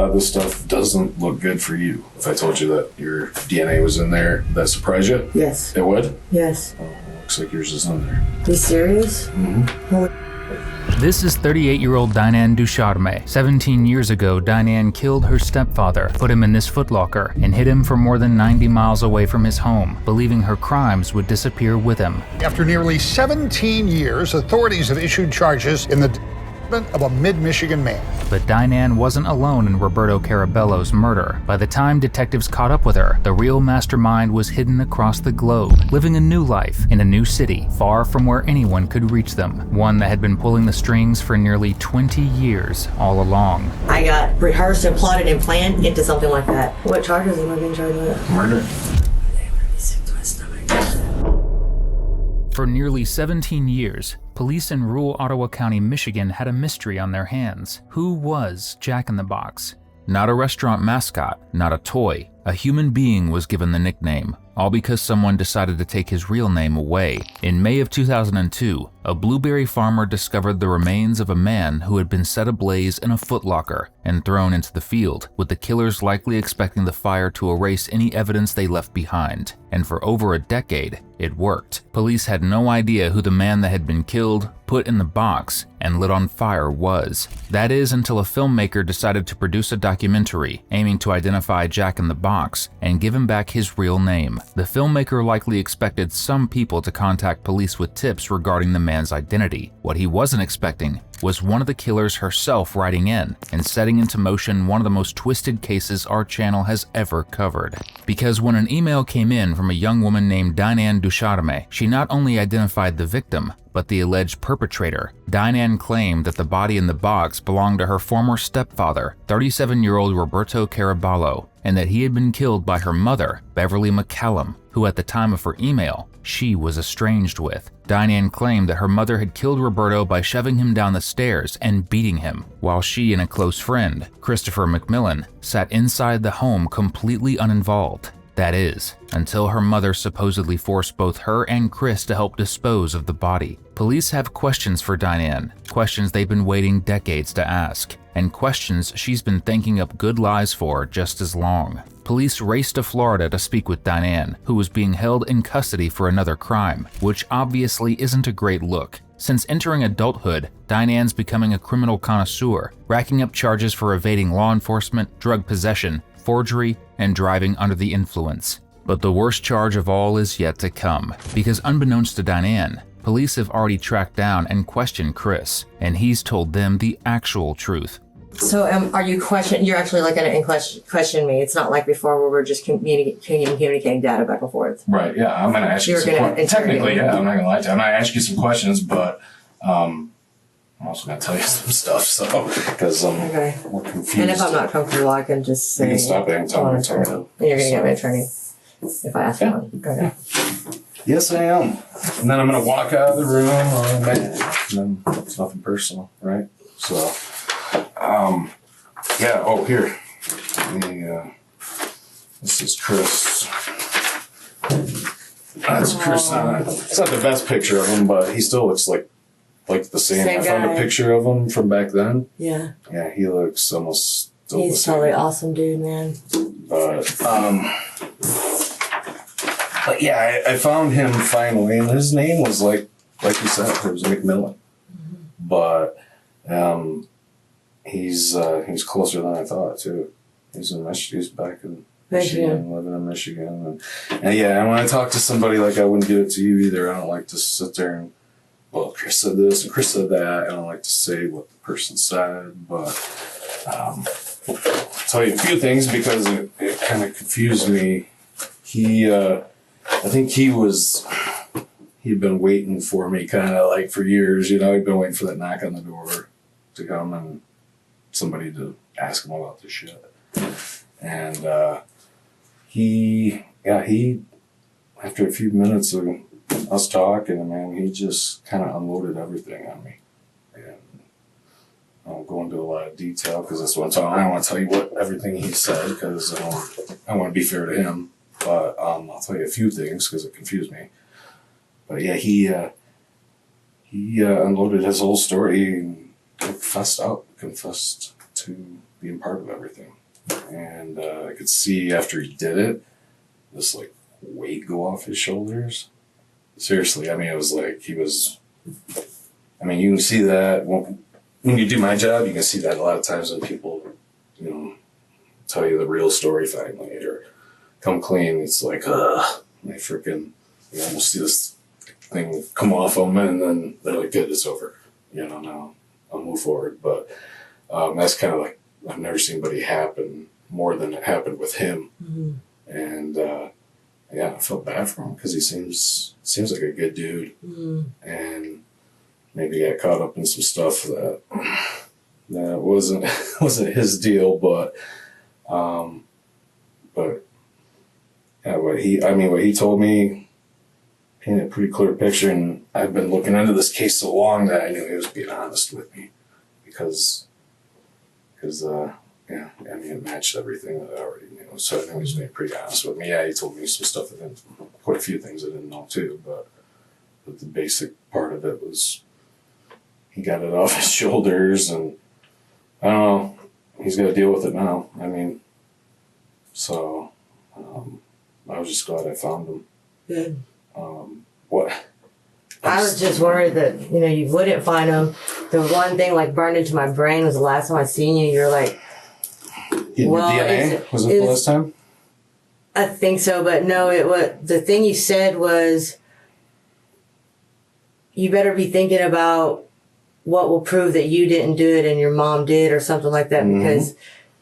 lot of this stuff doesn't look good for you. If I told you that your DNA was in there, would that surprise you? Yes. It would? Yes. Oh, looks like yours is in there. Are you serious? Mm-hmm. This is 38-year-old Diane Ducharme. 17 years ago, Diane killed her stepfather, put him in this footlocker, and hid him for more than 90 miles away from his home, believing her crimes would disappear with him. After nearly 17 years, authorities have issued charges in the of a mid-Michigan man. But Diane wasn't alone in Roberto Carabello's murder. By the time detectives caught up with her, the real mastermind was hidden across the globe, living a new life in a new city, far from where anyone could reach them. One that had been pulling the strings for nearly 20 years all along. I got rehearsed and plotted and planned into something like that. What charges am I being charged with? Murder. For nearly 17 years, police in rural Ottawa County, Michigan had a mystery on their hands. Who was Jack in the Box? Not a restaurant mascot, not a toy. A human being was given the nickname, all because someone decided to take his real name away. In May of 2002, a blueberry farmer discovered the remains of a man who had been set ablaze in a footlocker and thrown into the field, with the killers likely expecting the fire to erase any evidence they left behind. And for over a decade, it worked. Police had no idea who the man that had been killed, put in the box, and lit on fire was. That is until a filmmaker decided to produce a documentary aiming to identify Jack in the Box and give him back his real name. The filmmaker likely expected some people to contact police with tips regarding the man's identity. What he wasn't expecting was one of the killers herself writing in and setting into motion one of the most twisted cases our channel has ever covered. Because when an email came in from a young woman named Diane Ducharme, she not only identified the victim, but the alleged perpetrator. Diane claimed that the body in the box belonged to her former stepfather, 37-year-old Roberto Caraballo, and that he had been killed by her mother, Beverly McCallum, who at the time of her email, she was estranged with. Diane claimed that her mother had killed Roberto by shoving him down the stairs and beating him, while she and a close friend, Christopher McMillan, sat inside the home completely uninvolved. That is, until her mother supposedly forced both her and Chris to help dispose of the body. Police have questions for Diane, questions they've been waiting decades to ask, and questions she's been thinking up good lies for just as long. Police raced to Florida to speak with Diane, who was being held in custody for another crime, which obviously isn't a great look. Since entering adulthood, Diane's becoming a criminal connoisseur, racking up charges for evading law enforcement, drug possession, forgery, and driving under the influence. But the worst charge of all is yet to come, because unbeknownst to Diane, police have already tracked down and questioned Chris, and he's told them the actual truth. So are you you're actually like going to question me? It's not like before where we're just communicating data back and forth. Right, yeah, I'm going to ask you some questions. Technically, yeah, I'm not going to lie to you. I'm going to ask you some questions, but I'm also going to tell you some stuff, so, because we're confused. And if I'm not comfortable, I can just say, you can stop it anytime. And you're going to get my attorney if I ask for one. Okay. Yes, I am. And then I'm going to walk out of the room, and then it's nothing personal, right? So, yeah, oh, here. This is Chris. That's Chris. It's not the best picture of him, but he still looks like the same. I found a picture of him from back then. Yeah. Yeah, he looks almost still the same. He's totally awesome dude, man. But yeah, I found him finally, and his name was like you said, it was McMillan. Mm-hmm. But he's closer than I thought too. He's in Michigan. He's back in Michigan, living in Michigan, and yeah. And when I talk to somebody, like I wouldn't give it to you either. I don't like to sit there and, well, Chris said this and Chris said that. I don't like to say what the person said, but I'll tell you a few things because it kind of confused me. I think he'd been waiting for me kind of like for years, you know, he'd been waiting for that knock on the door to come and somebody to ask him about this shit. And he, after a few minutes of us talking, man, he just kind of unloaded everything on me. And I won't go into a lot of detail because that's what I'm talking. I don't want to tell you everything he said because I want to be fair to him. But I'll tell you a few things because it confused me. But yeah, he unloaded his whole story and confessed to being part of everything. And I could see after he did it, this like weight go off his shoulders. Seriously, I mean, it was like he was. I mean, you can see that when you do my job, you can see that a lot of times when people, you know, tell you the real story finally or come clean. It's like, they freaking, you almost see this thing come off them, and then they're like, good, it's over. You know, now I'll move forward. But that's kind of like, I've never seen anybody happen more than it happened with him. Mm-hmm. And yeah, I felt bad for him because he seems like a good dude. Mm-hmm. And maybe got caught up in some stuff that wasn't his deal, but yeah, what he told me painted a pretty clear picture, and I've been looking into this case so long that I knew he was being honest with me because yeah, I mean, it matched everything that I already knew. So I knew he was being pretty honest with me. Yeah, he told me some stuff quite a few things I didn't know too, but the basic part of it was he got it off his shoulders, and I don't know, he's got to deal with it now. I mean, so I was just glad I found him. Good. What? I was just worried that, you know, you wouldn't find him. The one thing like burned into my brain was the last time I seen you, you're like, well, DNA? Was it the last time? I think so, but no, the thing you said was, you better be thinking about what will prove that you didn't do it and your mom did or something like that, mm-hmm. because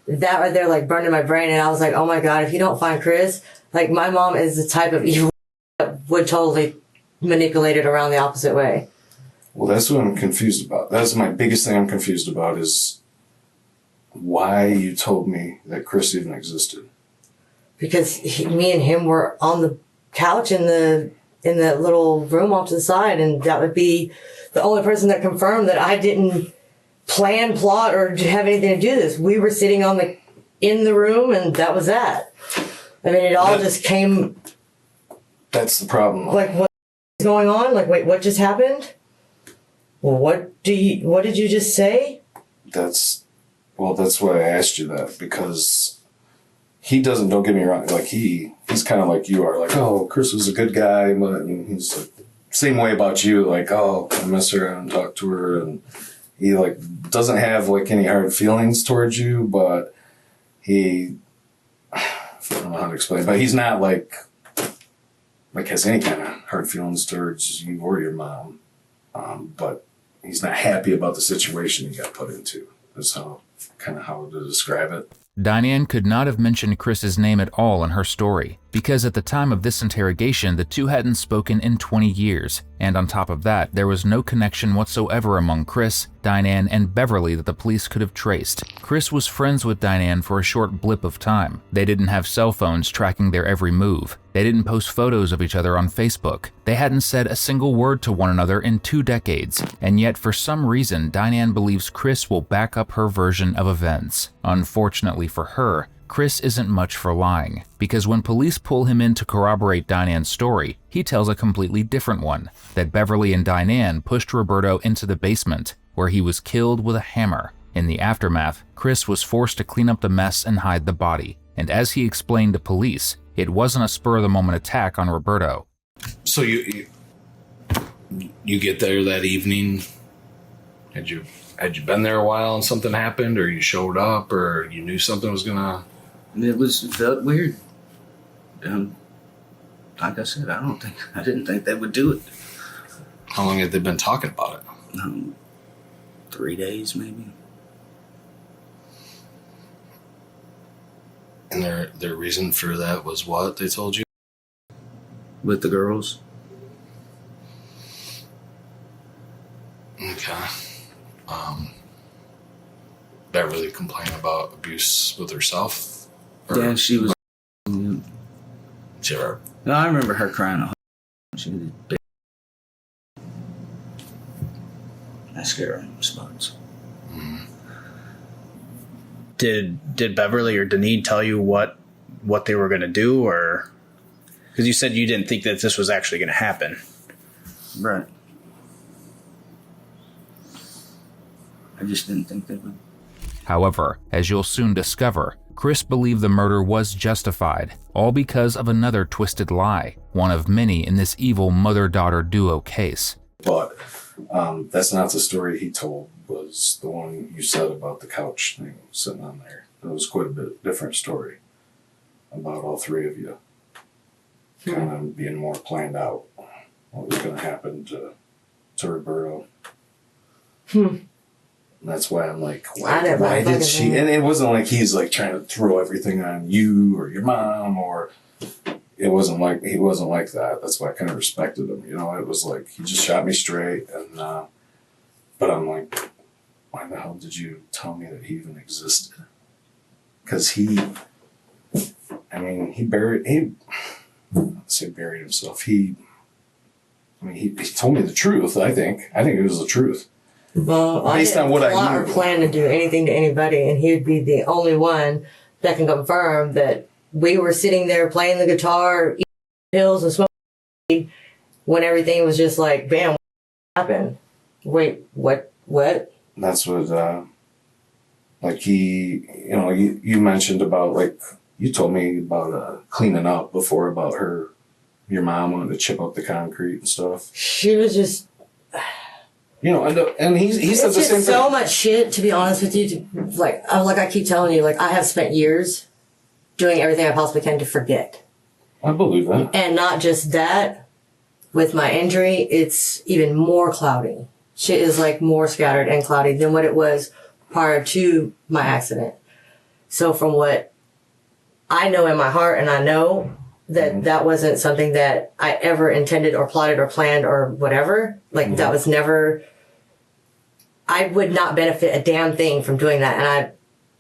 that right there like burned in my brain, and I was like, oh my God, if you don't find Chris, like my mom is the type of evil that would totally manipulate it around the opposite way. Well, that's what I'm confused about. That's my biggest thing I'm confused about is why you told me that Chris even existed. Because me and him were on the couch in the little room off to the side, and that would be the only person that confirmed that I didn't plan, plot, or have anything to do with this. We were sitting in the room, and that was that. I mean, it all just came. That's the problem. Like, what's going on? Like, wait, what just happened? Well, what did you just say? That's why I asked you that, because he doesn't, don't get me wrong, like he's kind of like you are, like, oh, Chris was a good guy, but he's like, same way about you, like, oh, I miss her and talk to her, and he like doesn't have like any hard feelings towards you, but I don't know how to explain, but he's not like has any kind of hard feelings towards you or your mom, but he's not happy about the situation he got put into. That's how to describe it. Diane could not have mentioned Chris's name at all in her story, because at the time of this interrogation, the two hadn't spoken in 20 years, and on top of that, there was no connection whatsoever among Chris, Diane, and Beverly that the police could have traced. Chris was friends with Diane for a short blip of time. They didn't have cell phones tracking their every move. They didn't post photos of each other on Facebook. They hadn't said a single word to one another in 2 decades, and yet for some reason, Diane believes Chris will back up her version of events. Unfortunately for her, Chris isn't much for lying, because when police pull him in to corroborate Diane's story, he tells a completely different one, that Beverly and Diane pushed Roberto into the basement, where he was killed with a hammer. In the aftermath, Chris was forced to clean up the mess and hide the body, and as he explained to police, it wasn't a spur-of-the-moment attack on Roberto. So you get there that evening, had you been there a while and something happened, or you showed up, or you knew something was gonna... It felt weird. Like I said, I didn't think they would do it. How long had they been talking about it? 3 days, maybe. And their reason for that was what, they told you? With the girls. Okay. Beverly complained about abuse with herself? Yeah, she was... Sure. No, I remember her crying. She was big. I scared her in spots. Mm. Did Beverly or Deneen tell you what they were going to do, or... Because you said you didn't think that this was actually going to happen. Right. I just didn't think they would. However, as you'll soon discover, Chris believed the murder was justified, all because of another twisted lie, one of many in this evil mother-daughter duo case. But that's not the story he told, was the one you said about the couch thing sitting on there. It was quite a bit different story about all three of you. Kind of being more planned out what was going to happen to Roberto. And that's why I'm like, why did she? And it wasn't like he's like trying to throw everything on you or your mom, or he wasn't like that. That's why I kind of respected him. You know, it was like he just shot me straight, and but I'm like, why the hell did you tell me that he even existed? Because he buried himself. He told me the truth. I think it was the truth. Well, based on what I knew, or plan to do anything to anybody, and he would be the only one that can confirm that we were sitting there playing the guitar, eating pills, and smoking weed when everything was just like, bam, what happened? Wait, what? That's what, like you mentioned about, like, you told me about cleaning up before, about your mom wanted to chip up the concrete and stuff. She was just, and he said the same thing. So much shit, to be honest with you. Like I keep telling you, like, I have spent years doing everything I possibly can to forget. I believe that. And not just that, with my injury, it's even more cloudy. Shit is like more scattered and cloudy than what it was prior to my accident. So from what I know in my heart, and I know that that wasn't something that I ever intended or plotted or planned or whatever. Like, that was never, I would not benefit a damn thing from doing that. And I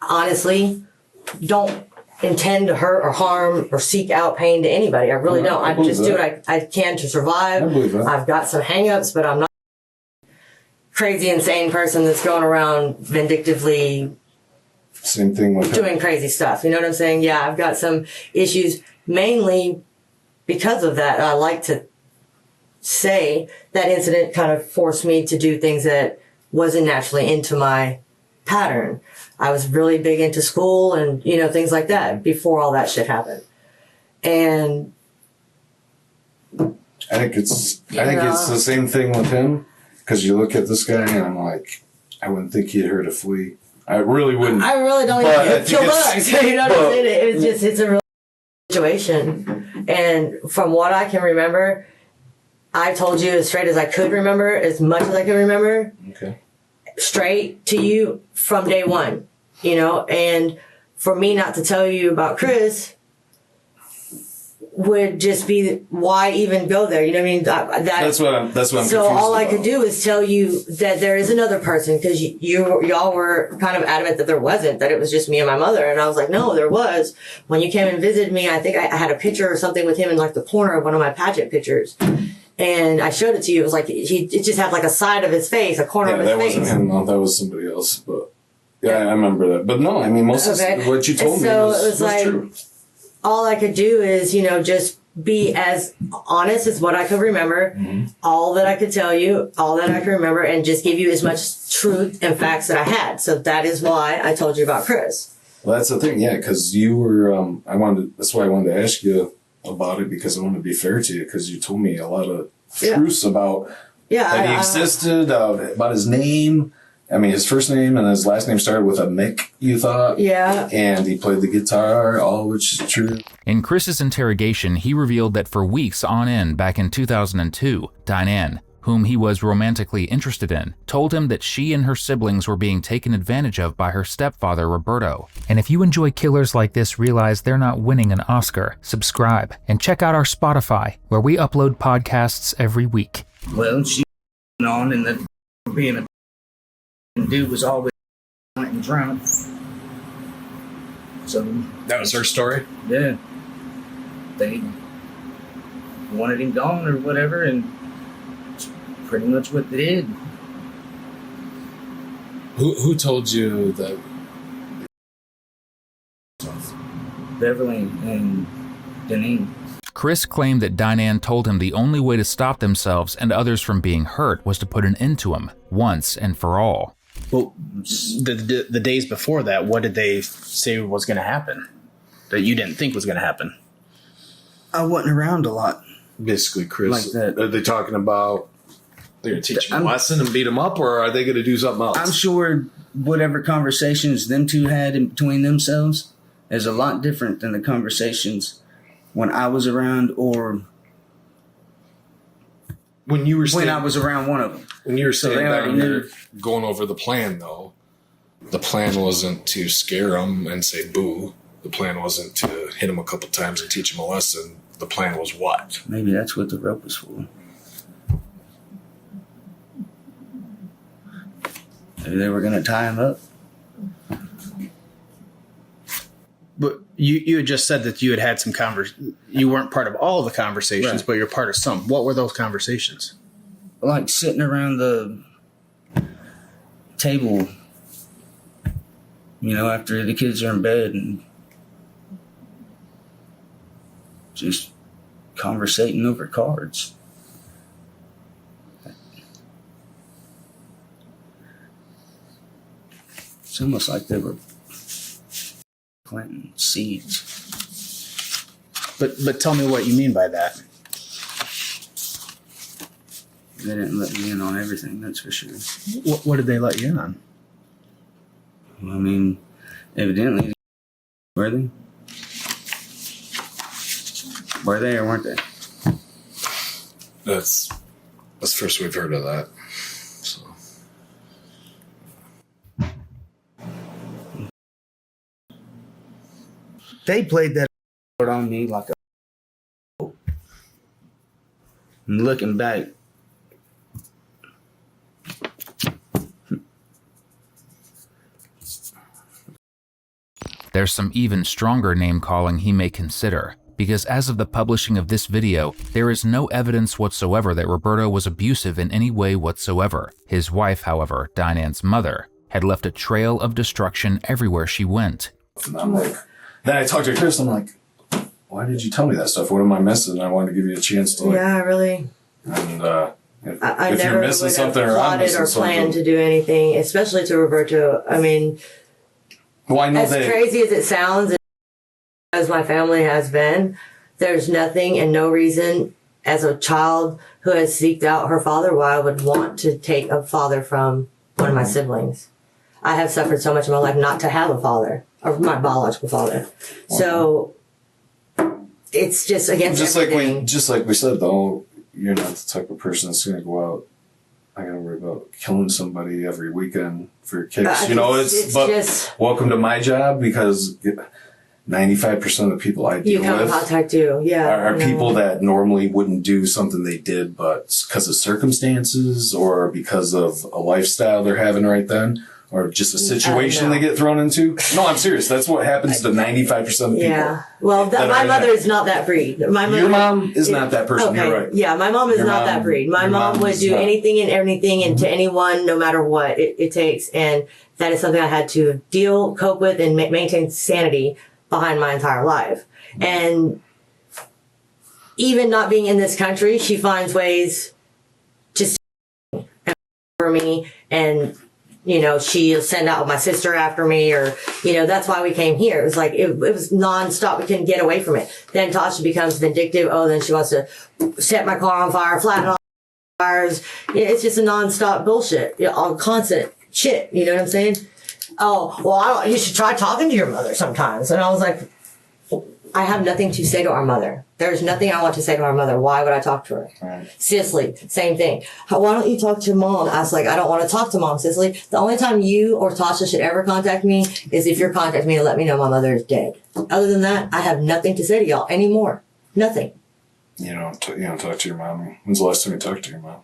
honestly don't intend to hurt or harm or seek out pain to anybody. I really don't. I just do what I can to survive. I've got some hang-ups, but I'm not a crazy, insane person that's going around vindictively same thing with doing crazy stuff. You know what I'm saying? Yeah, I've got some issues, mainly because of that. I like to say that incident kind of forced me to do things that wasn't naturally into my pattern. I was really big into school and, things like that before all that shit happened. And I think it's the same thing with him, because you look at this guy and I'm like, I wouldn't think he'd hurt a flea. I really wouldn't. I really don't even kill bugs. You know what I'm saying? It's a real situation. And from what I can remember, I told you as straight as I could remember, as much as I could remember. Okay. Straight to you from day one, and for me not to tell you about Chris would just be, why even go there? You know what I mean? That's what I'm so all I could do is tell you that there is another person, because y'all were kind of adamant that there wasn't, that it was just me and my mother. And I was like, no, there was. When you came and visited me, I think I had a picture or something with him in like the corner of one of my pageant pictures. And I showed it to you. It was like, it just had like a side of his face, a corner of his face. That wasn't him. No, that was somebody else. But yeah, I remember that. But no, I mean, most of what you told me was like, true. All I could do is, just be as honest as what I could remember, all that I could tell you, all that I could remember, and just give you as much truth and facts that I had. So that is why I told you about Chris. Well, that's the thing. Yeah. Cause you were, that's why I wanted to ask you about it, because I want to be fair to you, because you told me a lot of truths about that he existed, about his name. I mean, his first name and his last name started with a Mick, you thought? Yeah. And he played the guitar, all which is true. In Chris's interrogation, he revealed that for weeks on end back in 2002, Diane, whom he was romantically interested in, told him that she and her siblings were being taken advantage of by her stepfather, Roberto. And if you enjoy killers like this, realize they're not winning an Oscar, subscribe and check out our Spotify, where we upload podcasts every week. Well, she on, and that being a dude was always and drunk. So that was her story? Yeah. They wanted him gone or whatever, and pretty much what they did. Who told you that? Beverly and Deneen. Chris claimed that Diane told him the only way to stop themselves and others from being hurt was to put an end to him, once and for all. Well, the days before that, what did they say was going to happen that you didn't think was going to happen? I wasn't around a lot. Basically, Chris, Like that. are they talking about they're going to teach him a lesson and beat him up, or are they going to do something else? I'm sure whatever conversations them two had in between themselves is a lot different than the conversations when I was around or when you were when I was around one of them. When you were So standing they already down knew. here going over the plan, though, the plan wasn't to scare him and say boo. The plan wasn't to hit him a couple times and teach him a lesson. The plan was what? Maybe that's what the rope was for. Maybe they were going to tie him up. But you had just said that you had some you weren't part of all the conversations, Right. but you're part of some. What were those conversations? Like sitting around the table, after the kids are in bed and just conversating over cards. It's almost like they were planting seeds. But tell me what you mean by that. They didn't let me in on everything, that's for sure. What did they let you in on? I mean, evidently, were they? Were they or weren't they? That's first we've heard of that. So They played that on me like a. And looking back, There's some even stronger name-calling he may consider, because as of the publishing of this video, there is no evidence whatsoever that Roberto was abusive in any way whatsoever. His wife, however, Dinan's mother, had left a trail of destruction everywhere she went. and I'm like, then I talked to Chris. I'm like, why did you tell me that stuff? What am I missing? I wanted to give you a chance to. Yeah, I really. And I if never you're missing would have something or I'm plotted missing or something, planned to do anything, especially to Roberto. I mean, well, I know as that. crazy as it sounds, as my family has been, there's nothing and no reason as a child who has seeked out her father why I would want to take a father from one of my siblings. I have suffered so much in my life not to have a father, or my biological father. So it's just against everything. Just like we said though, you're not the type of person that's gonna go out. I gotta worry about killing somebody every weekend for kicks. It's but just welcome to my job, because 95% of the people I you deal come in with contact too. Yeah, are people that normally wouldn't do something they did, but because of circumstances or because of a lifestyle they're having right then, or just a situation they get thrown into. No, I'm serious. That's what happens to 95% of people. Yeah. Well, my mother is not that breed. Your mom is not that person. Okay. You're right. Yeah, my mom is not that breed. My mom would do anything and everything and to anyone, no matter what it takes. And that is something I had to cope with, and maintain sanity behind my entire life. And even not being in this country, she finds ways just for me, and she'll send out my sister after me, or, that's why we came here. It was like, it was nonstop. We couldn't get away from it. Then Tasha becomes vindictive. Oh, then she wants to set my car on fire, flatten all the fires. It's just a nonstop bullshit, all constant shit. You know what I'm saying? Oh, well, you should try talking to your mother sometimes. And I was like, I have nothing to say to our mother. There's nothing I want to say to our mother. Why would I talk to her? Right. Cicely, same thing. Why don't you talk to mom? I was like, I don't want to talk to mom, Cicely. The only time you or Tasha should ever contact me is if you're contacting me to let me know my mother is dead. Other than that, I have nothing to say to y'all anymore. Nothing. You don't talk to your mom. When's the last time you talked to your mom?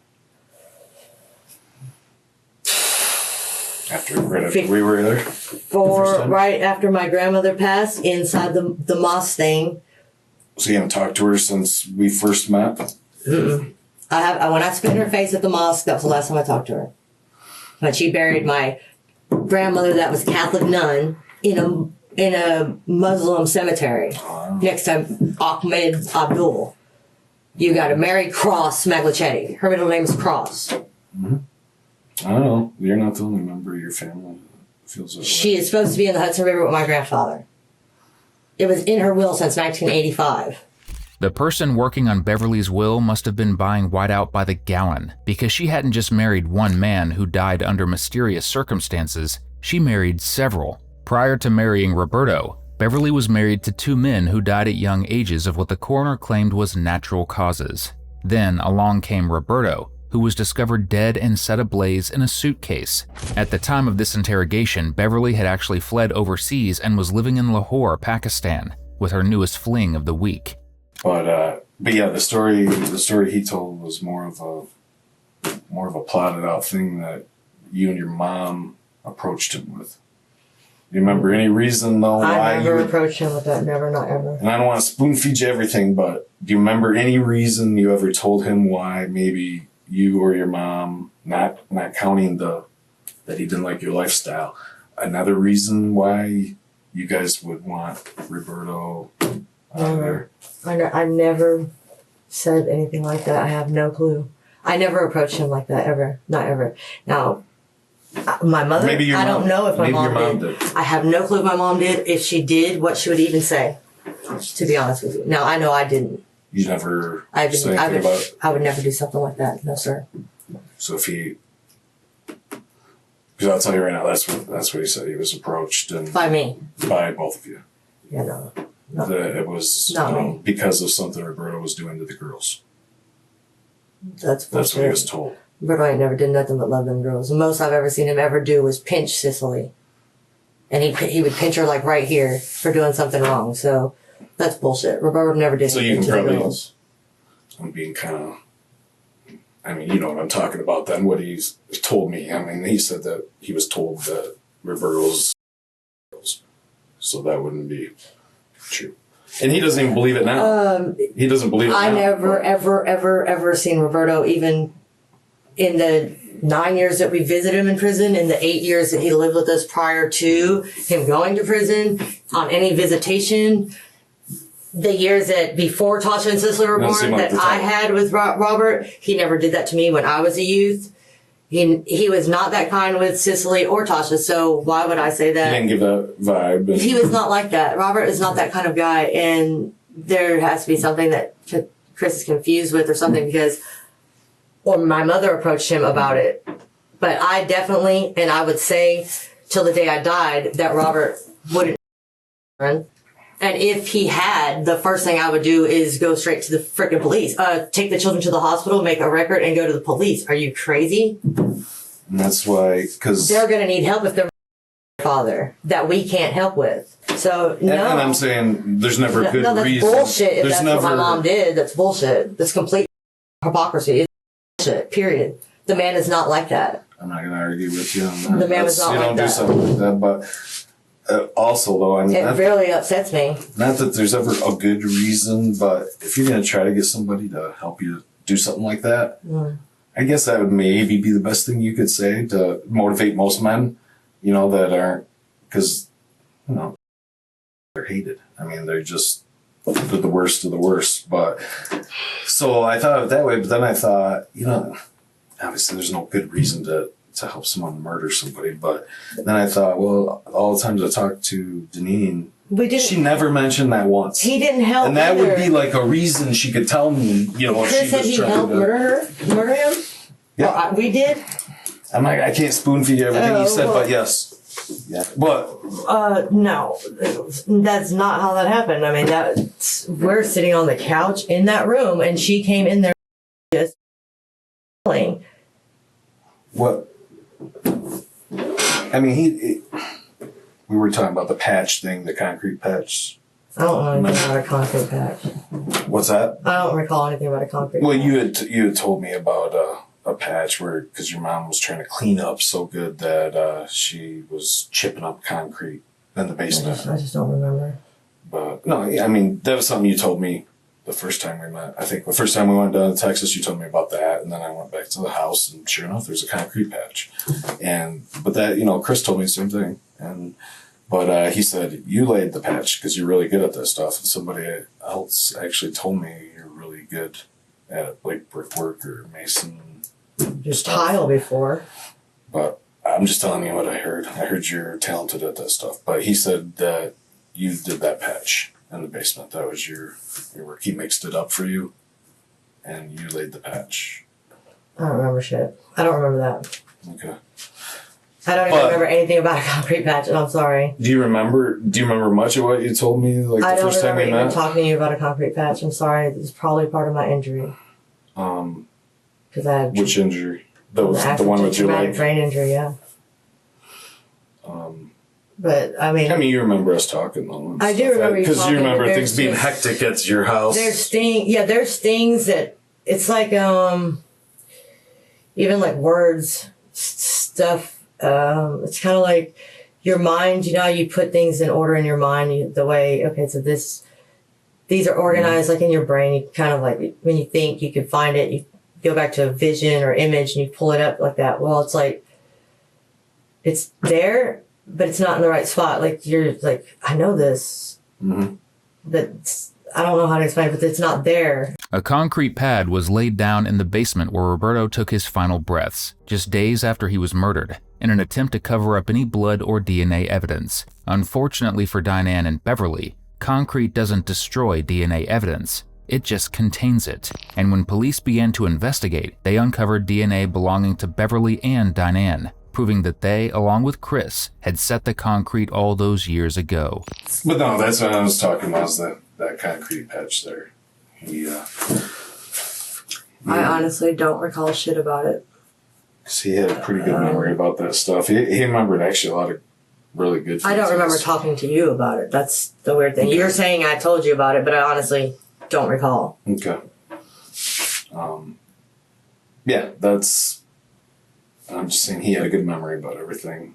Right after we were there? Right after my grandmother passed, inside the mosque thing. So you haven't talked to her since we first met? Mm-mm. When I spit in her face at the mosque, that was the last time I talked to her. But she buried my grandmother that was Catholic nun in a Muslim cemetery next to Ahmed Abdul. You got a Mary Cross Maglicetti. Her middle name is Cross. Mm-hmm. I don't know. You're not the only member of your family that feels that way. She is supposed to be in the Hudson River with my grandfather. It was in her will since 1985. The person working on Beverly's will must have been buying whiteout by the gallon, because she hadn't just married one man who died under mysterious circumstances, she married several. Prior to marrying Roberto, Beverly was married to 2 men who died at young ages of what the coroner claimed was natural causes. Then along came Roberto, who was discovered dead and set ablaze in a suitcase. At the time of this interrogation, Beverly had actually fled overseas and was living in Lahore, Pakistan, with her newest fling of the week. But yeah, the story he told was more of a plotted out thing that you and your mom approached him with. Do you remember any reason though why I never approached him with that, never, not ever. And I don't want to spoon feed you everything, but do you remember any reason you ever told him why maybe you or your mom, not counting that he didn't like your lifestyle, another reason why you guys would want Roberto out of there? I never said anything like that. I have no clue. I never approached him like that, ever. Not ever. Now, my mother, Maybe your I don't mom- know if my maybe your mom mom did. I have no clue if my mom did. If she did, what she would even say, to be honest with you. Now, I know I didn't. You never say anything about it? I would never do something like that. No, sir. So if he, because I'll tell you right now, that's what he said. He was approached and By me. by both of you. Yeah, no. That it was Not me. because of something Roberto was doing to the girls. That's That's what he was bullshit. told. Roberto ain't never did nothing but love them girls. The most I've ever seen him ever do was pinch Cicely. And he would pinch her like right here for doing something wrong. So that's bullshit. Roberto never did So you anything can to the probably, girls. I'm being kind of, I mean, you know what I'm talking about then, what he's told me. I mean, he said that he was told that Roberto's girls. So that wouldn't be true. And he doesn't even believe it now. He doesn't believe it I now. never, ever seen Roberto, even in the 9 years that we visited him in prison, in the 8 years that he lived with us prior to him going to prison, on any visitation, the years that before Tasha and Cicely were Doesn't born seem like that the I type. had with Robert, he never did that to me when I was a youth. He was not that kind with Cicely or Tasha, so why would I say He that? didn't give that vibe. And He was not like that. Robert is not that kind of guy, and there has to be something that Chris is confused with or something, because, or my mother approached him about it. But I definitely, and I would say till the day I died, that Robert wouldn't. And if he had, the first thing I would do is go straight to the frickin' police. Take the children to the hospital, make a record, and go to the police. Are you crazy? And that's why, because... They're gonna need help if they're father that we can't help with. So, no. And I'm saying there's never a good no, that's reason. bullshit. If There's that's never, what my mom did, that's bullshit. That's complete hypocrisy. It's bullshit, period. The man is not like that. I'm not going to argue with you on that. The man was not you like don't that. do something like that, but also, though, I mean, It really upsets me. not that there's ever a good reason, but if you're going to try to get somebody to help you do something like that, I guess that would maybe be the best thing you could say to motivate most men, you know, that aren't, because, you know, they're hated. I mean, they're the worst of the worst. But so I thought of it that way, but then I thought, you know, obviously there's no good reason to help someone murder somebody. But then I thought, well, all the times I talked to Deneen, she never mentioned that once. He didn't help and that either. would be like a reason she could tell me, you know, if Chris she said was he trying helped to murder him? Yeah. Well, we did? I'm like, I can't spoon feed you everything Oh, you said, well. but yes. Yeah. But No. That's not how that happened. I mean, we're sitting on the couch in that room, and she came in there just playing. what? I mean, we were talking about the patch thing, the concrete patch. I don't know anything about a concrete patch. What's that? I don't recall anything about a concrete Well, patch. you had told me about a patch where, because your mom was trying to clean up so good that she was chipping up concrete in the basement. I just don't remember. But no, I mean, that was something you told me the first time we met. I think the first time we went down to Texas, you told me about that, and then I went back to the house, and sure enough, there's a concrete patch. But that, you know, Chris told me the same thing, but he said you laid the patch because you're really good at this stuff, and somebody else actually told me you're really good at like brickwork or mason. Just tile before. But I'm just telling you what I heard. I heard you're talented at that stuff. But he said that you did that patch in the basement. That was your work. He mixed it up for you, and you laid the patch. I don't remember shit. I don't remember that. Okay. I don't even remember anything about a concrete patch, and I'm sorry. Do you remember much of what you told me the first time we met? I don't remember even talking to you about a concrete patch. I'm sorry. It's probably part of my injury. Because I had which injury? That was the one with your leg? Brain injury, yeah. But I mean, you remember us talking though. I do remember you talking. Because you remember things being hectic at your house. There's things that it's like even like words, stuff. It's kind of like your mind. You know how you put things in order in your mind. The way so these are organized like in your brain. You kind of like when you think you can find it, you go back to a vision or image and you pull it up like that. Well, it's like it's there, but it's not in the right spot. Like you're like, I know this, but I don't know how to explain it, but it's not there. A concrete pad was laid down in the basement where Roberto took his final breaths, just days after he was murdered, in an attempt to cover up any blood or DNA evidence. Unfortunately for Diane and Beverly, concrete doesn't destroy DNA evidence. It just contains it. And when police began to investigate, they uncovered DNA belonging to Beverly and Diane, proving that they, along with Chris, had set the concrete all those years ago. But no, that's what I was talking about, is that concrete patch there. I honestly don't recall shit about it. Because he had a pretty good memory about that stuff. He remembered actually a lot of really good things. I don't remember talking to you about it. That's the weird thing. Okay. You're saying I told you about it, but I honestly don't recall. Okay. Yeah, that's... I'm just saying he had a good memory about everything.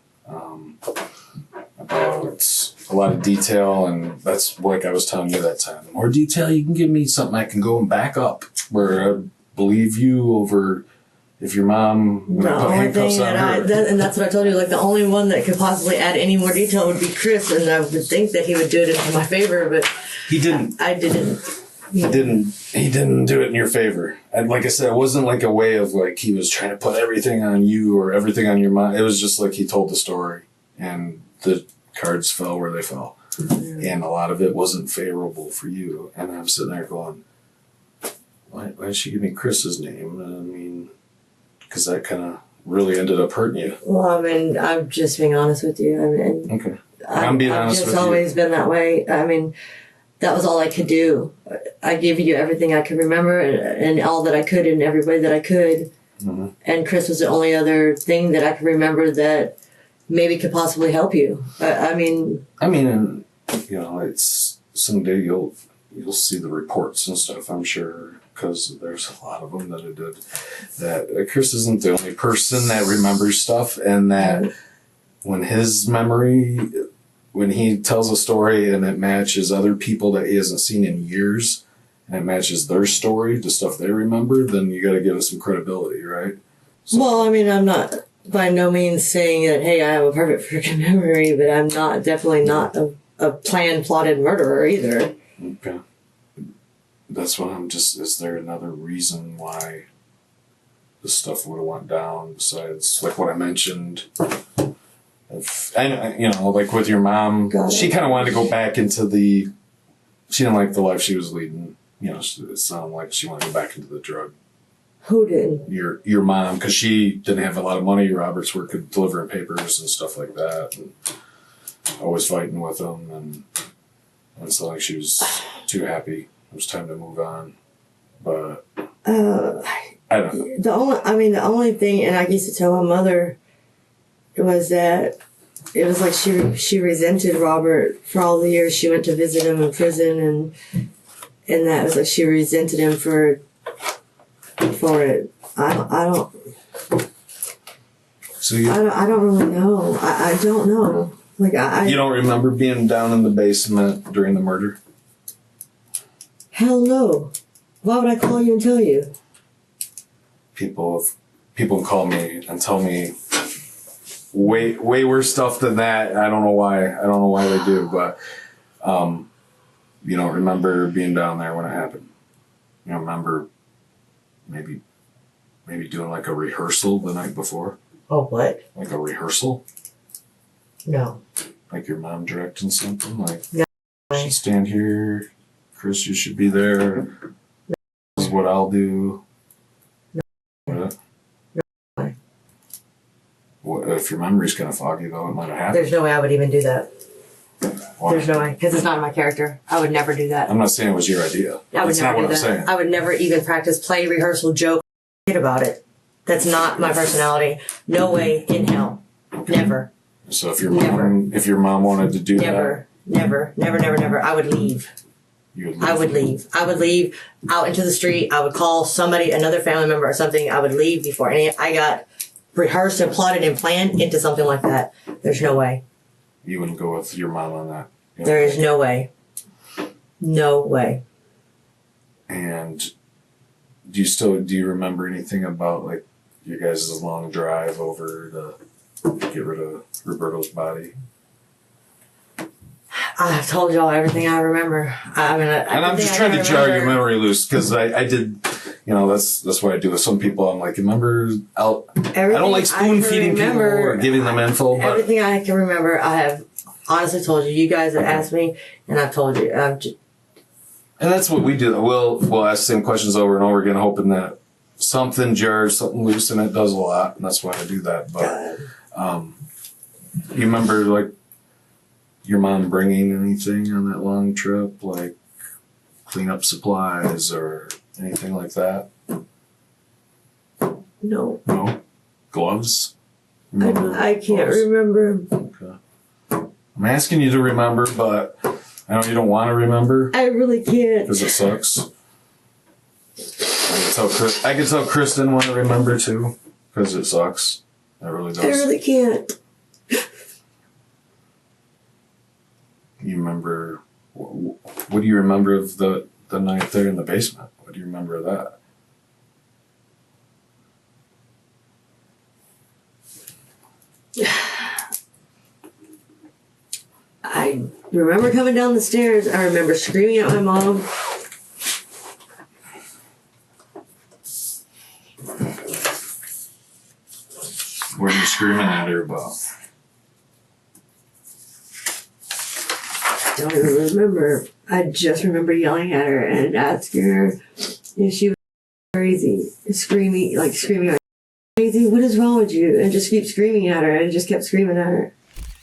About a lot of detail, and that's like I was telling you that time. The more detail you can give me, something I can go and back up, where I believe you over if your mom put handcuffs on her. And that's what I told you, like the only one that could possibly add any more detail would be Chris, and I would think that he would do it in my favor, but he didn't. I didn't. He didn't do it in your favor. And like I said, it wasn't like a way of like he was trying to put everything on you or everything on your mind. It was just like he told the story and the cards fell where they fell. Mm-hmm. And a lot of it wasn't favorable for you. And I'm sitting there going, why did she give me Chris's name? I mean, because that kind of really ended up hurting you. Well, I mean, I'm just being honest with you. I mean, okay. I'm being honest with you. I've just always been that way. I mean, that was all I could do. I gave you everything I could remember and all that I could in every way that I could. Mm-hmm. And Chris was the only other thing that I could remember that maybe could possibly help you. I mean, and, you know, it's someday you'll see the reports and stuff, I'm sure, because there's a lot of them that I did. That Chris isn't the only person that remembers stuff, and that when his memory... When he tells a story and it matches other people that he hasn't seen in years, and it matches their story, the stuff they remember, then you got to give it some credibility, right? So. Well, I mean, I'm not by no means saying that, hey, I have a perfect freaking memory, but I'm definitely not a plotted murderer either. Okay. That's what is there another reason why this stuff would have went down besides, like what I mentioned? And, you know, like with your mom, she kind of wanted to go back into she didn't like the life she was leading. You know, it sounded like she wanted to go back into the drug. Who did? Your mom, because she didn't have a lot of money. Robert's working delivering papers and stuff like that, and always fighting with him, and it's like she was too happy. It was time to move on. But I don't know. The only thing, and I used to tell my mother, was that it was like she resented Robert for all the years she went to visit him in prison, and that was like she resented him for it. I don't. So I don't really know. I don't know. Like you don't remember being down in the basement during the murder? Hell no. Why would I call you and tell you? People call me and tell me way worse stuff than that. I don't know why. I don't know why they do, but you don't remember being down there when it happened. You don't remember maybe doing like a rehearsal the night before? Oh, what? Like a rehearsal? No. Like your mom directing something? Like, No. you should stand here. Chris, you should be there. This is what I'll do. What? No. What, if your memory's kind of foggy, though, it might have happened. There's no way I would even do that. Why? There's no way. Because it's not in my character. I would never do that. I'm not saying it was your idea. I would That's never not what do I'm that. saying. I would never even practice, play, rehearsal, joke, shit about it. That's not my personality. No way in hell. Never. So if your mom wanted to do Never. Never. I would leave. You would leave. I would leave. I would leave out into the street. I would call somebody, another family member or something. I would leave before I got rehearsed and plotted and planned into something like that. There's no way. You wouldn't go with your mom on that. You know? There is no way. No way. And do you remember anything about like your guys' long drive over to get rid of Roberto's body? I've told y'all everything I remember. And I'm just trying to jar your memory loose because I did, that's what I do with some people. I'm like, remember, I don't like spoon feeding people or giving them info. But everything I can remember, I have honestly told you. You guys have asked me, and I've told you. and that's what we do. We'll ask the same questions over and over again, hoping that something jars, something loose, and it does a lot. And that's why I do that. But you remember like your mom bringing anything on that long trip, like cleanup supplies or anything like that? No. No? Gloves? I can't remember. Okay. I'm asking you to remember, but I know you don't want to remember I really can't. because it sucks. I can tell Chris didn't want to remember too because it sucks. It really does. I really can't. You remember, what do you remember of the night there in the basement? What do you remember of that? I remember coming down the stairs. I remember screaming at my mom. What are you screaming at her about? I don't even remember. I just remember yelling at her and asking her if she was crazy. Screaming, crazy, what is wrong with you? And just keep screaming at her and just kept screaming at her.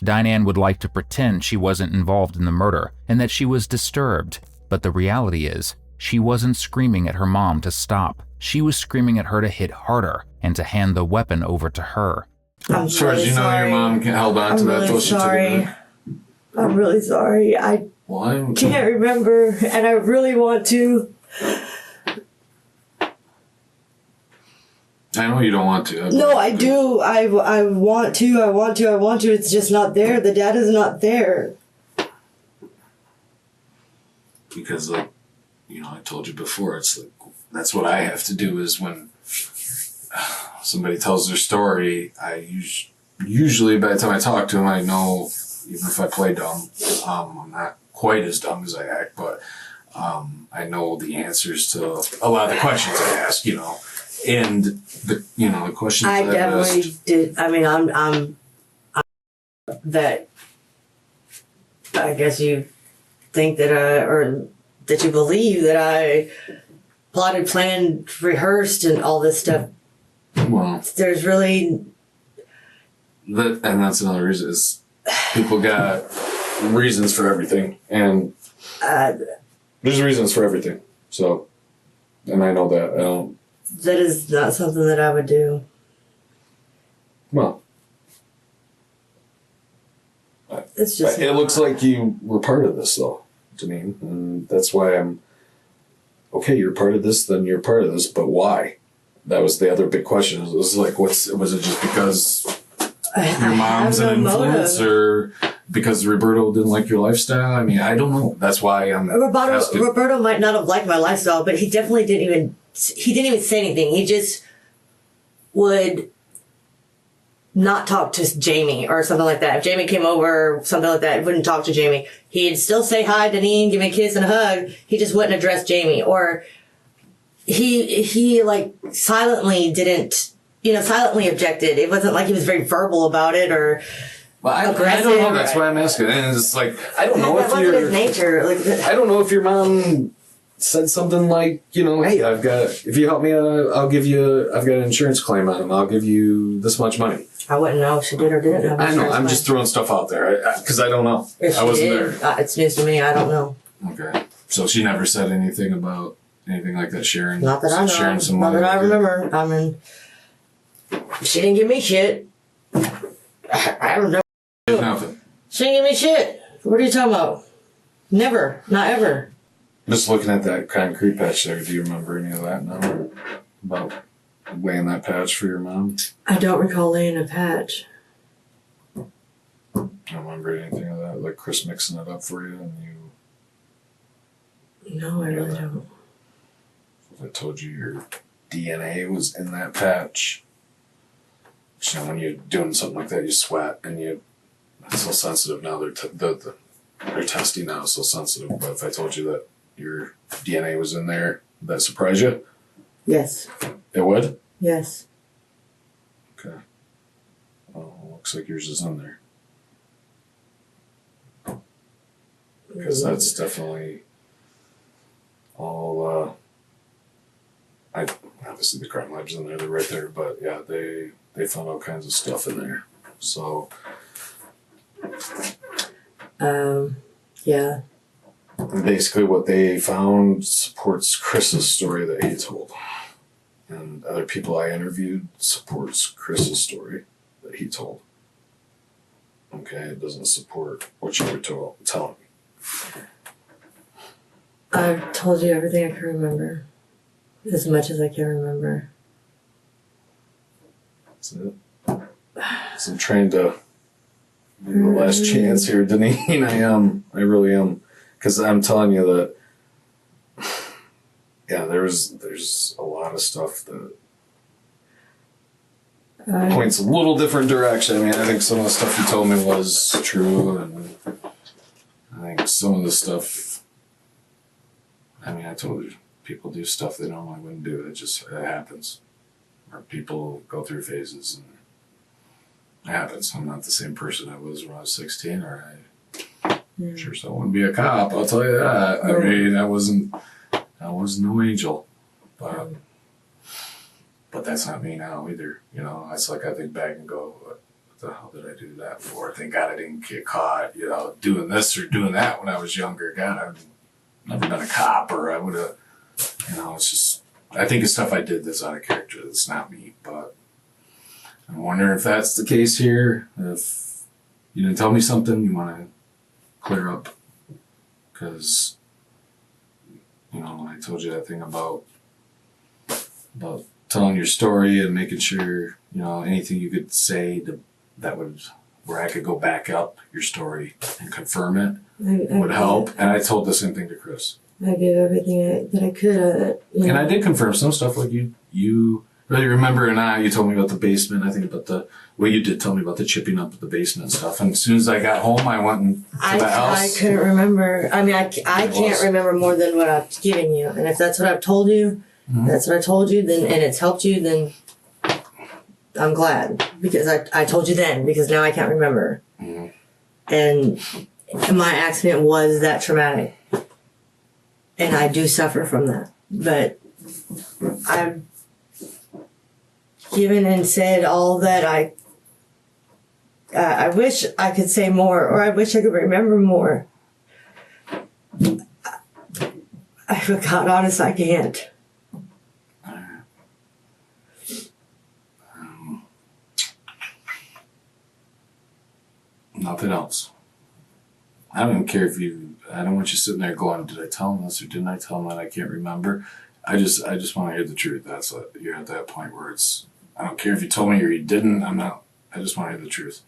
Diane would like to pretend she wasn't involved in the murder and that she was disturbed, but the reality is, she wasn't screaming at her mom to stop. She was screaming at her to hit harder and to hand the weapon over to her. I'm As far as you know, sorry. your mom held on to that till she took it back. I'm really sorry. I can't remember, and I really want to. I know you don't want to. No, I do. I want to. It's just not there. The data's not there. Because, like, I told you before, it's like, that's what I have to do is when somebody tells their story, I usually by the time I talk to them, I know, even if I play dumb, I'm not quite as dumb as I act, but I know the answers to a lot of the questions I ask, and the questions I that definitely asked. did. I mean, I'm that. I guess you think that or that you believe that I plotted, planned, rehearsed, and all this stuff. Well, There's really and that's another reason is people got reasons for everything, and there's reasons for everything. So, and I know that. I don't. that is not something that I would do. Well, It's just. it looks like you were part of this, though, to me, and that's why I'm. Okay, you're part of this, then you're part of this, but why? That was the other big question. It was like, was it just because your mom's an influence, or because Roberto didn't like your lifestyle? I mean, I don't know. That's why I'm asking. Roberto might not have liked my lifestyle, but he definitely didn't even say anything. He just would not talk to Jamie or something like that. If Jamie came over or something like that, he wouldn't talk to Jamie. He'd still say hi to Deneen, give me a kiss and a hug. He just wouldn't address Jamie. Or he like silently didn't silently objected. It wasn't like he was very verbal about it or aggressive. I don't know. That's why I'm asking. And it's like, I don't know if wasn't his nature. I don't know if your mom said something like, hey, if you help me, I've got an insurance claim on him. I'll give you this much money. I wouldn't know if she did or didn't have I know. I'm just throwing stuff out there because I don't know. I wasn't there. It's news to me. I don't know. Okay. So she never said anything about anything like that, sharing? Not that I know. Sharing some money. Not that I remember. I mean, she didn't give me shit. I don't know. Nothing. She didn't give me shit. What are you talking about? Never. Not ever. Just looking at that concrete patch there, do you remember any of that now? About laying that patch for your mom? I don't recall laying a patch. I don't remember anything of that, like Chris mixing it up for you and you... No, I really don't. If I told you your DNA was in that patch, when you're doing something like that, you sweat and it's so sensitive now. They're testing now, so sensitive. But if I told you that your DNA was in there, would that surprise you? Yes. It would? Yes. Okay. Well, looks like yours is in there. Because that's definitely all, obviously the crime lab's in there, they're right there, but yeah, they found all kinds of stuff in there. So. Yeah. Basically what they found supports Chris's story that he told. And other people I interviewed supports Chris's story that he told. Okay, it doesn't support what you were telling me. I've told you everything I can remember. As much as I can remember. That's it. So I'm trying to give you the last chance here, Deneen. I really am. Because I'm telling you that, yeah, there's a lot of stuff that points a little different direction. I mean, I think some of the stuff you told me was true, and I think some of the stuff, I mean, I told you, people do stuff they normally wouldn't do. It happens. Or people go through phases, and it happens. I'm not the same person I was when I was 16, or sure so I wouldn't be a cop, I'll tell you that. I mean, I was no angel. But that's not me now either. It's like I think back and go, what the hell did I do that for? Thank God I didn't get caught, doing this or doing that when I was younger. God, I've never been a cop, or I would have, it's just, I think it's stuff I did that's out of character. That's not me. But I'm wondering if that's the case here. If you didn't tell me something, you want to clear up, because when I told you that thing about telling your story and making sure anything you could say where I could go back up your story and confirm it would help. And I told the same thing to Chris. I gave everything that I could. And I did confirm some stuff, like you really remember, and you told me about the basement. I think about you did tell me about the chipping up of the basement and stuff. And as soon as I got home, I went to the house. I couldn't remember. I mean, I can't remember more than what I've given you. And if that's what I've told you, that's what I told you, then, and it's helped you, then I'm glad. Because I told you then, because now I can't remember. Mm-hmm. And my accident was that traumatic. And I do suffer from that. But I've given and said all that I wish I could say more, or I wish I could remember more. For God honest, I can't. Nothing else. I don't even care I don't want you sitting there going, did I tell him this or didn't I tell him that? I can't remember. I just want to hear the truth. That's what you're at that point where I don't care if you told me or you didn't. I just want to hear the truth,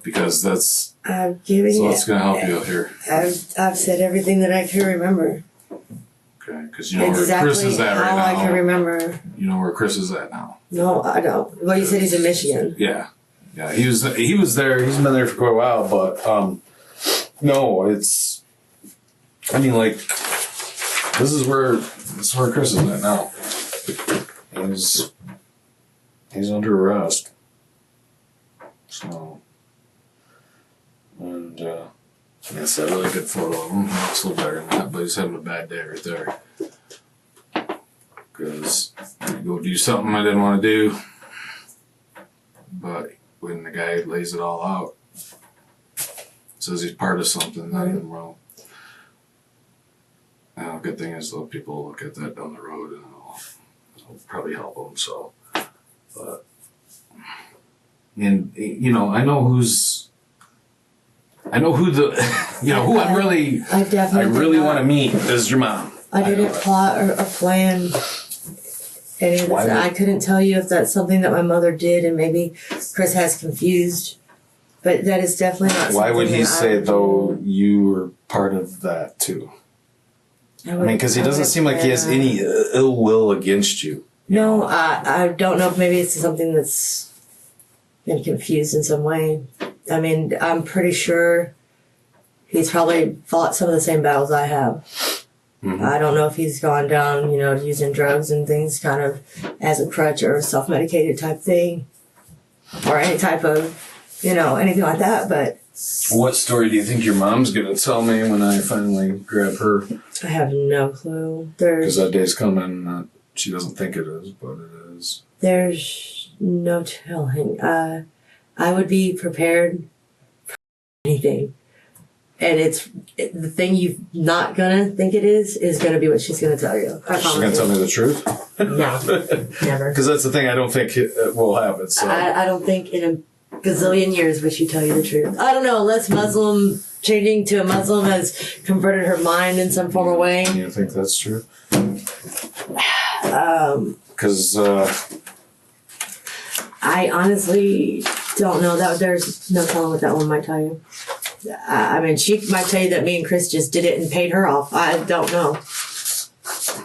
because that's I've given so you. It's going to help you here. I've said everything that I can remember. Okay, because you know where Chris is at right now. How I can remember. You know where Chris is at now. No, I don't. Well, you said he's in Michigan. Yeah, he was there. He's been there for quite a while, but no, it's. I mean, like, this is where Chris is at now. he's under arrest. So, and that's a really good photo of him. He looks a little better than that, but he's having a bad day right there. Because I go do something I didn't want to do. But when the guy lays it all out, says he's part of something, then, well, good thing is though, people look at that down the road and it'll probably help them. So, but, and you know, I know who I really want to meet is your mom. I didn't plot or plan any of this. I couldn't tell you if that's something that my mother did and maybe Chris has confused. But that is definitely not something. Why would he say, though, you were part of that, too? I mean, because he doesn't seem like he has any ill will against you. No, I don't know if maybe it's something that's been confused in some way. I mean, I'm pretty sure he's probably fought some of the same battles I have. Mm-hmm. I don't know if he's gone down, using drugs and things kind of as a crutch or a self-medicated type thing or any type of, anything like that, but... What story do you think your mom's going to tell me when I finally grab her? I have no clue. Because that day's coming. She doesn't think it is, but it is. There's no telling. I would be prepared for anything. And the thing you're not going to think it is going to be what she's going to tell you. She's going to tell me the truth? No, never. Because that's the thing I don't think it will happen. So. I don't think in a gazillion years would she tell you the truth. I don't know, unless changing to a Muslim has converted her mind in some form or way. You think that's true? Because I honestly don't know. There's no telling what that one might tell you. I mean, she might tell you that me and Chris just did it and paid her off. I don't know.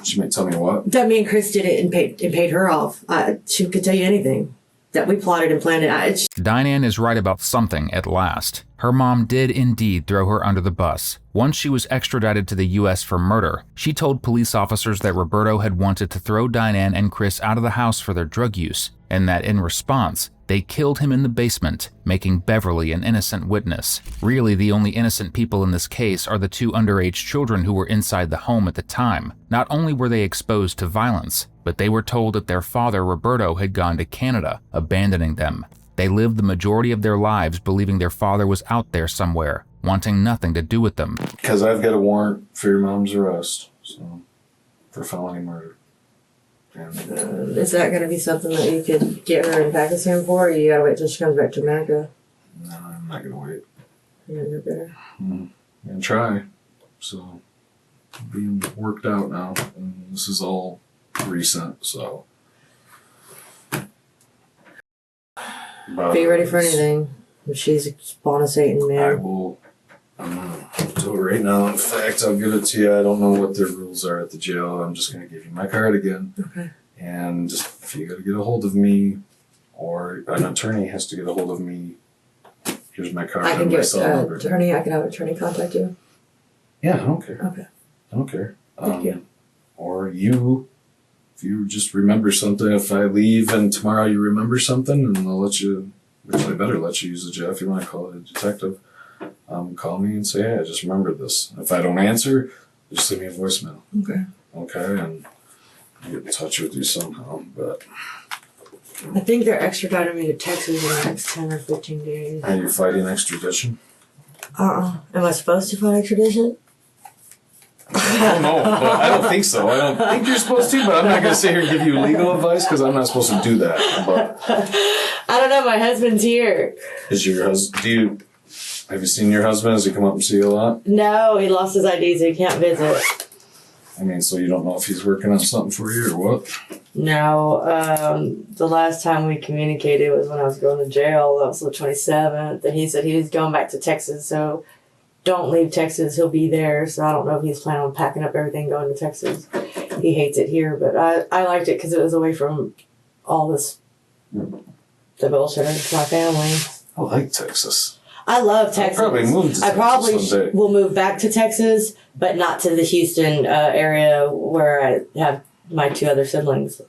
She might tell me what? That me and Chris did it and paid her off. She could tell you anything. That we plotted and planned it. Diane is right about something at last. Her mom did indeed throw her under the bus. Once she was extradited to the U.S. for murder, she told police officers that Roberto had wanted to throw Diane and Chris out of the house for their drug use, and that in response, they killed him in the basement, making Beverly an innocent witness. Really, the only innocent people in this case are the two underage children who were inside the home at the time. Not only were they exposed to violence, but they were told that their father, Roberto, had gone to Canada, abandoning them. They lived the majority of their lives believing their father was out there somewhere, wanting nothing to do with them. Because I've got a warrant for your mom's arrest, so for felony murder. Is that going to be something that you could get her in Pakistan for, or you got to wait till she comes back to America? No, I'm not going to wait. You're going to do better. I'm going to try. So, being worked out now, and this is all recent, so. Be ready for anything. If she's a spawn of Satan, man. I will. So right now, in fact, I'll give it to you. I don't know what their rules are at the jail. I'm just going to give you my card again. Okay. And if you got to get a hold of me, or an attorney has to get a hold of me, here's my card. I can get an attorney. I can have an attorney contact you. Yeah, I don't care. Okay. I don't care. Thank you. Or if you just remember something, if I leave and tomorrow you remember something, and I'll let you, which I better let you use the jail if you want to call it a detective. Call me and say, hey, I just remembered this. If I don't answer, just leave me a voicemail. Okay. Okay, and I'll get in touch with you somehow. But I think they're extraditing me to Texas in the next 10 or 15 days. Are you fighting extradition? Am I supposed to fight extradition? I don't know, but I don't think so. I don't think you're supposed to, but I'm not going to sit here and give you legal advice because I'm not supposed to do that. But I don't know. My husband's here. Is your husband? Have you seen your husband? Has he come up and see you a lot? No, he lost his ID, so he can't visit. I mean, so you don't know if he's working on something for you or what? No. The last time we communicated was when I was going to jail. That was the 27th. And he said he was going back to Texas, so don't leave Texas. He'll be there. So I don't know if he's planning on packing up everything, going to Texas. He hates it here, but I liked it because it was away from all this, the bullshit of my family. I like Texas. I love Texas. I'll probably move to Texas someday. Will move back to Texas, but not to the Houston area where I have my two other siblings.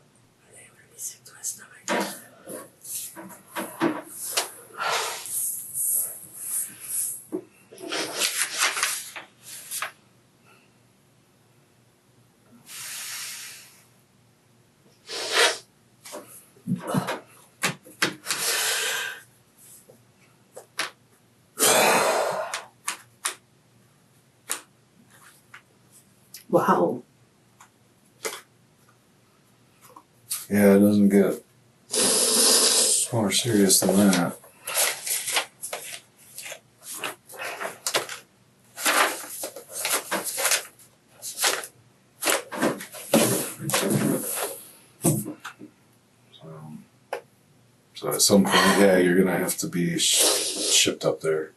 Wow. Yeah, it doesn't get more serious than that. So at some point, yeah, you're gonna have to be shipped up there.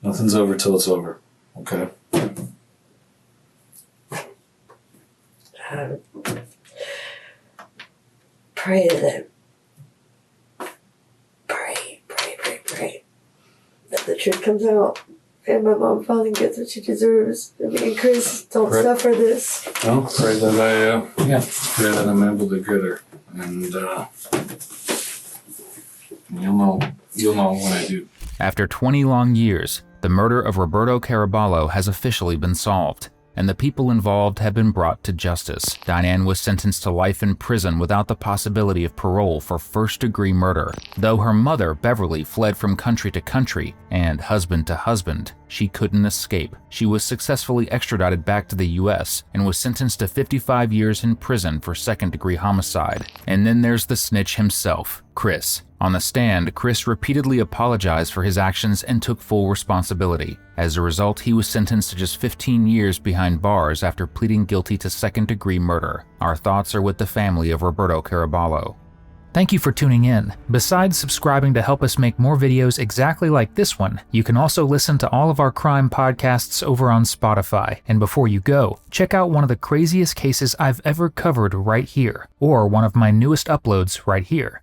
Nothing's over till it's over. Okay. Pray that the truth comes out and my mom finally gets what she deserves. I mean, Chris, don't suffer this. Well, pray that pray that I'm able to get her, and you'll know when I do. After 20 long years, the murder of Roberto Caraballo has officially been solved, and the people involved have been brought to justice. Diane was sentenced to life in prison without the possibility of parole for first-degree murder. Though her mother, Beverly, fled from country to country and husband to husband, she couldn't escape. She was successfully extradited back to the US and was sentenced to 55 years in prison for second-degree homicide. And then there's the snitch himself, Chris. On the stand, Chris repeatedly apologized for his actions and took full responsibility. As a result, he was sentenced to just 15 years behind bars after pleading guilty to second-degree murder. Our thoughts are with the family of Roberto Caraballo. Thank you for tuning in. Besides subscribing to help us make more videos exactly like this one, you can also listen to all of our crime podcasts over on Spotify. And before you go, check out one of the craziest cases I've ever covered right here, or one of my newest uploads right here.